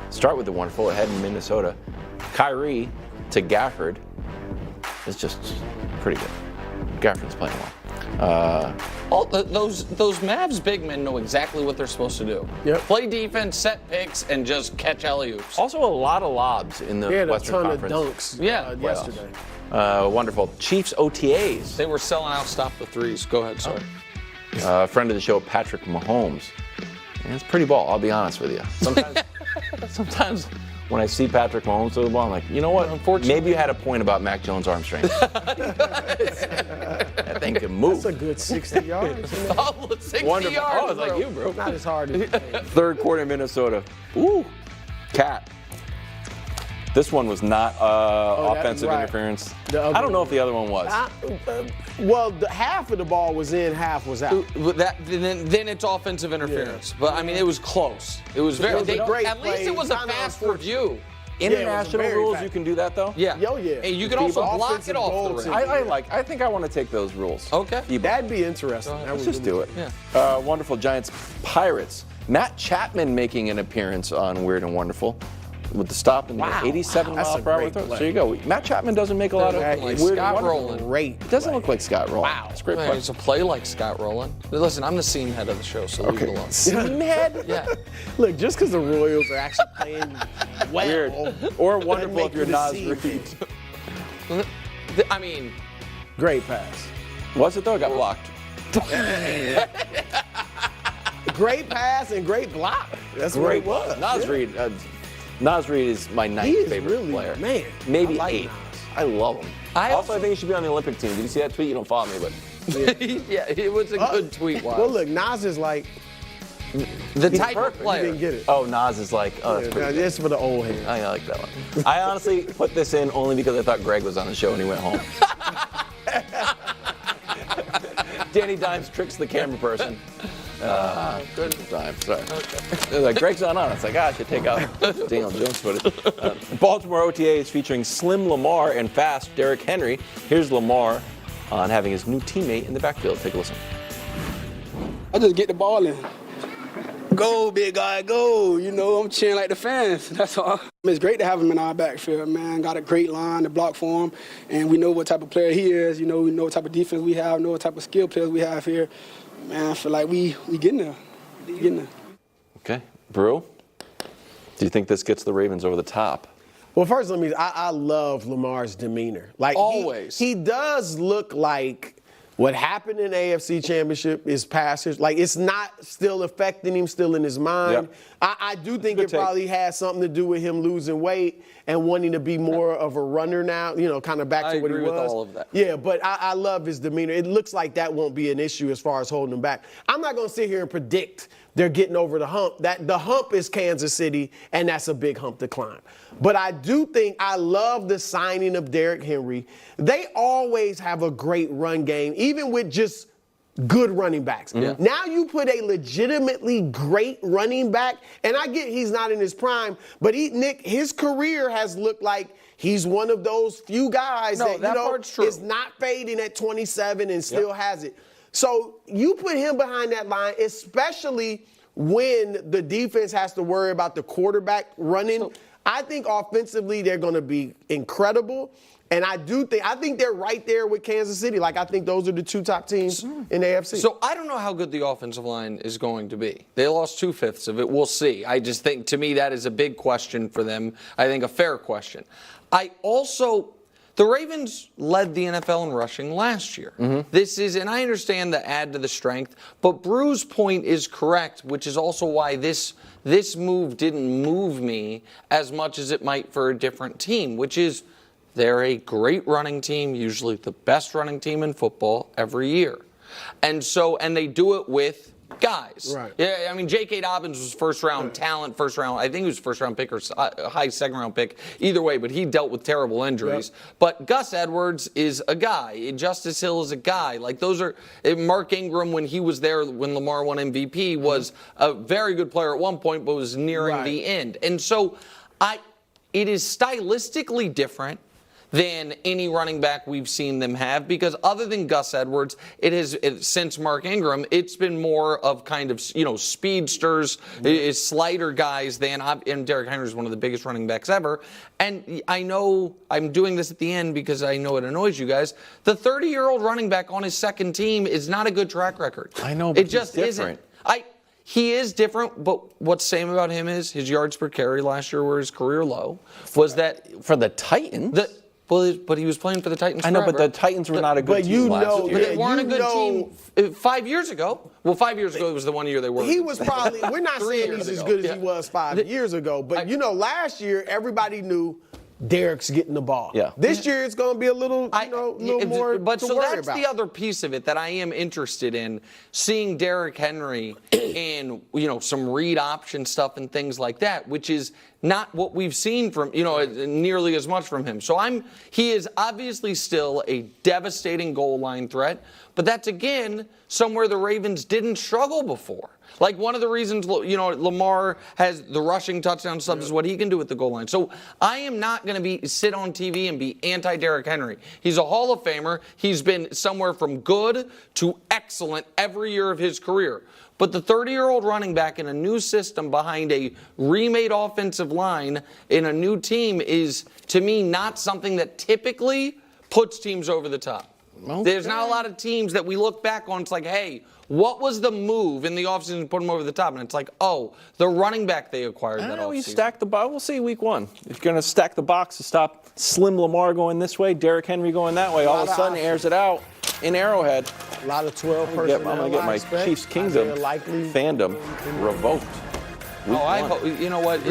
start with the wonderful ahead in Minnesota. Kyrie to Gafford is just pretty good. Gafford's playing well. Those Mavs big men know exactly what they're supposed to do. Yep. Play defense, set picks, and just catch alley-oops. Also, a lot of lobs in the Western Conference. He had a ton of dunks yesterday. Wonderful. Chiefs OTAs. They were selling out, stop the threes. Go ahead, sorry. Friend of the show, Patrick Mahomes. And it's pretty ball, I'll be honest with you. Sometimes when I see Patrick Mahomes throw the ball, I'm like, you know what? Maybe you had a point about Mac Jones' arm strength. That thing can move. That's a good 60 yards. 60 Wonderful. yards, Oh, it's like you, bro. Not as hard as you think. Third quarter, Minnesota. Ooh, cat. This one was not offensive interference. I don't know if the other one was. Well, half of the ball was in, half was out. Then it's offensive interference. But, I mean, it was close. It was very great at least it was a fast review. International rules, you can do that, though? Yeah. Oh, yeah. And you can also block it off the rim. I think I want to take those rules. Okay. That'd be interesting. Let's just do it. Yeah. Wonderful Giants Pirates. Matt Chapman making an appearance on Weird and Wonderful with the stop and the 87 mile per hour throw. So there you go. Matt Chapman doesn't make a lot of like Weird Scott and Wonderful. Rowland. It doesn't look like Scott Rowland. Wow. It's a great Man, play. it's a play like Scott Rowland. Listen, I'm the seam head of the show, so leave it alone. Seam head? Yeah. Look, just because the Royals are actually playing well. Weird. Or wonderful if you're Nas Reed. I mean, great pass. Was it though? It got blocked. Great pass and great block. That's what it was. Nas Reed. Nas Reed is my ninth favorite player. Man, maybe I like 8. Nas. I love him. I I think he should be on the Olympic team. Did you see that tweet? You don't follow me, but yeah, it was a good tweet. Well, look, Nas is like, the type of he player. didn't get it. oh, Nas is like, oh, that's pretty good. It's for the old head. I like that one. I honestly put this in only because I thought Greg was on the show and he went home. Danny Dimes tricks the camera person. Good time. Sorry. Okay. Like Greg's not on. It's like, I should take out Daniel Jones footage. Baltimore OTA is featuring Slim Lamar and fast Derrick Henry. Here's Lamar on having his new teammate in the backfield. Take a listen. I just get the ball in. Go, big guy, go. You know, I'm cheering like the fans. That's all. It's great to have him in our backfield, man. Got a great line to block for him, and we know what type of player he is. You know, we know what type of defense we have, know what type of skill players we have here. Man, I feel like we getting there. Getting there. Okay. Brew, do you think this gets the Ravens over the top? Well, first, I love Lamar's demeanor. Like Always. He does look like what happened in the AFC Championship is past his, like it's not still affecting him, still in his mind. Yep. I do think it probably has something to do with him losing weight and wanting to be more of a runner now, you know, kind of back to what he was. I agree with all of that. Yeah, but I love his demeanor. It looks like that won't be an issue as far as holding him back. I'm not going to sit here and predict they're getting over the hump. That the hump is Kansas City, and that's a big hump to climb. But I do think I love the signing of Derrick Henry. They always have a great run game, even with just good running backs. Yeah. Now you put a legitimately great running back, and I get he's not in his prime, but Nick, his career has looked like he's one of those few guys that you know is not fading at 27 and still has it. So you put him behind that line, especially when the defense has to worry about the quarterback running. I think offensively they're going to be incredible. And I think they're right there with Kansas City. Like, I think those are the two top teams in the AFC. So I don't know how good the offensive line is going to be. They lost 2/5 of it. We'll see. I just think, to me, that is a big question for them. I think a fair question. The Ravens led the NFL in rushing last year. And I understand the add to the strength, but Brew's point is correct, which is also why this move didn't move me as much as it might for a different team, which is they're a great running team, usually the best running team in football every year. And they do it with guys. Right. Yeah, I mean, J.K. Dobbins was first-round talent, first-round. I think he was first-round pick or high second-round pick. Either way, but he dealt with terrible injuries. Yep. But Gus Edwards is a guy. Justice Hill is a guy. Like, those are Mark Ingram, when he was there, when Lamar won MVP, was a very good player at one point, but was nearing the end. And so it is stylistically different. than any running back we've seen them have, because other than Gus Edwards, since Mark Ingram, it's been more of kind of, speedsters, slider guys and Derrick Henry is one of the biggest running backs ever. And I know I'm doing this at the end because I know it annoys you guys. The 30-year-old running back on his second team is not a good track record. I know, but it just he's different. isn't. He is different, but what's same about him is his yards per carry last year were his career low. Was that for the Titans? But he was playing for the Titans. I know, forever. but the Titans were not a good team last year. But they weren't a good team 5 years ago. Well, 5 years ago it was the 1 year they were. He was probably. We're not saying he's as good as he was 5 years ago, but last year everybody knew Derrick's getting the ball. Yeah. This year it's going to be a little, more. But to so worry that's about. the other piece of it that I am interested in, seeing Derrick Henry in some read option stuff and things like that, which is not what we've seen from nearly as much from him. So he is obviously still a devastating goal line threat, but that's again somewhere the Ravens didn't struggle before. Like one of the reasons, Lamar has the rushing touchdown stuff is what he can do with the goal line. So I am not going to sit on TV and be anti-Derrick Henry. He's a Hall of Famer. He's been somewhere from good to excellent every year of his career. But the 30-year-old running back in a new system behind a remade offensive line in a new team is, to me, not something that typically puts teams over the top. Okay. There's not a lot of teams that we look back on. It's like, hey, what was the move in the offseason to put them over the top? And it's like, the running back they acquired that offseason. You stack the box. We'll see week one. If you're going to stack the box to stop Slim Lamar going this way, Derrick Henry going that way, all of a sudden airs it out in Arrowhead. A lot of 12 personnel. I'm going to get my Chiefs Kingdom fandom revoked. I hope, you know what?